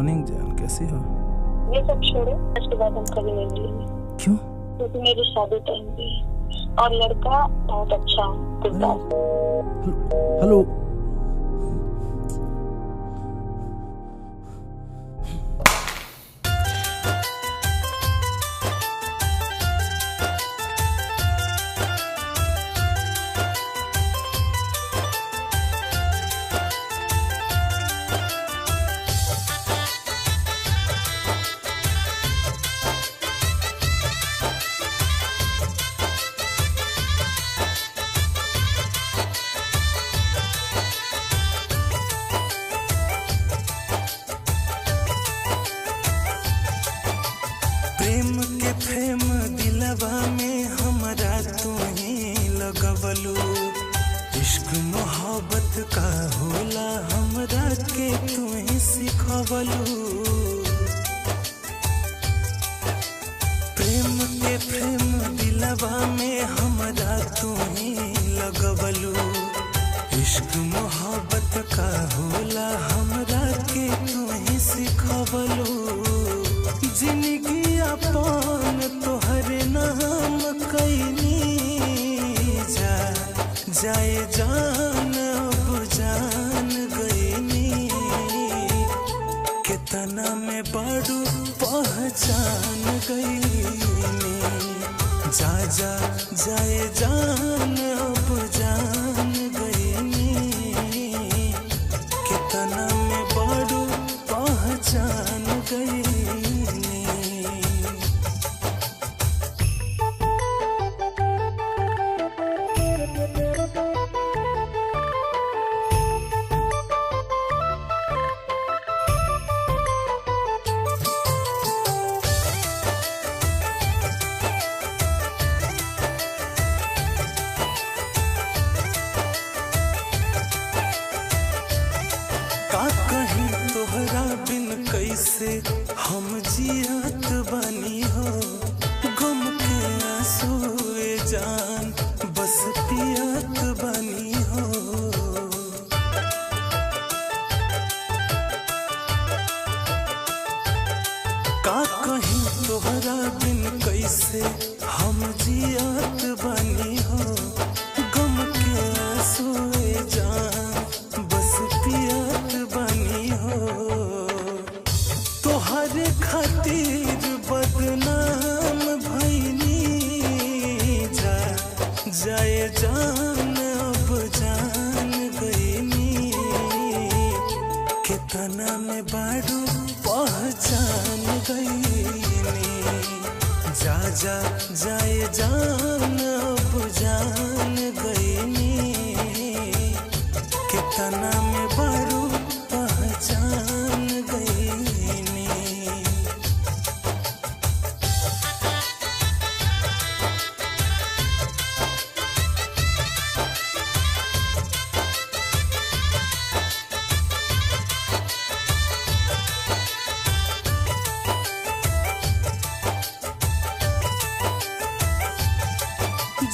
Morning जान, कैसी हो? ये सब छोड़ो, आज के बाद हम कभी नहीं मिलेंगे। क्यों? क्योंकि मेरी शादी टाइम भी है और लड़का बहुत अच्छा है, गुरदास। हेलो। प्रेम के प्रेम दिलवा में हमरा तुम्हें लगवलू, इश्क मोहब्बत का होला हमरा के तुम्हें सिखवलू। प्रेम के प्रेम दिलवा में हमरा तुम्हें लगवलू, इश्क मोहब्बत का होला हमरा के तुम्हें सिखवलू। जिंदगी अपन तोहरे नाम कैनी, जाए जान अब जान गईनी, कितना में बड़ू पहचान गईनी। जा जाए जान अब जान गईनी, कितना में बड़ू पहचान गईनी। का कहीं तोहरा बिन कैसे हम जियत बानी हो, गम के आंसुए जान बस पियत बानी हो। का कहीं तोहरा बिन कैसे हम जियत बानी हो, गम के आंसुए जान बस पियत बानी हो। तोहरे खातिर बदनाम भईनी, जाए जान अब जान गईनी, कितना में बारू पहचान गईनी। जा जाए जान अब जान गईनी, कितना में बारू पहचान गईनी।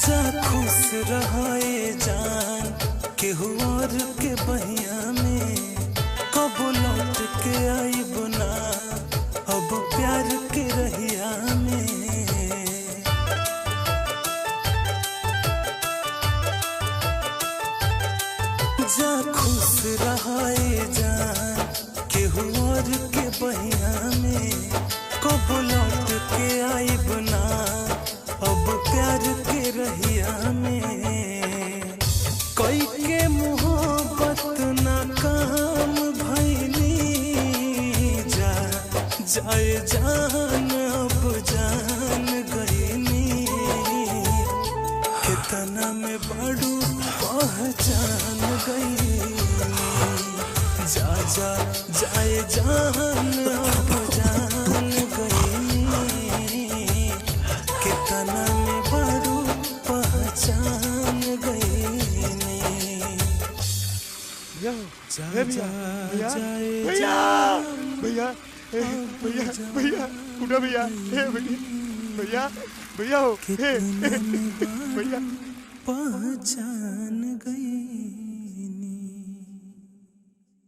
जा खुश रहे जान केहू और के बहिया में, कब लौट के आईब ना अब प्यार के रहिया में। जा खुश रहे जान केहू और के बहिया में, कब लौट के आईब ना अब प्यार के रहिया में। कोई के मोहब्बत ना काम भईनी, जाए जान अब जान गईनी, कितना में बड़ू पहचान गईनी। जाए जान अब जान गईनी, कितना में बड़ू पहचान गईनी। भैया भैया भैया भैया भैया उठो भैया, भैया भैया हो, भैया पहचान गई।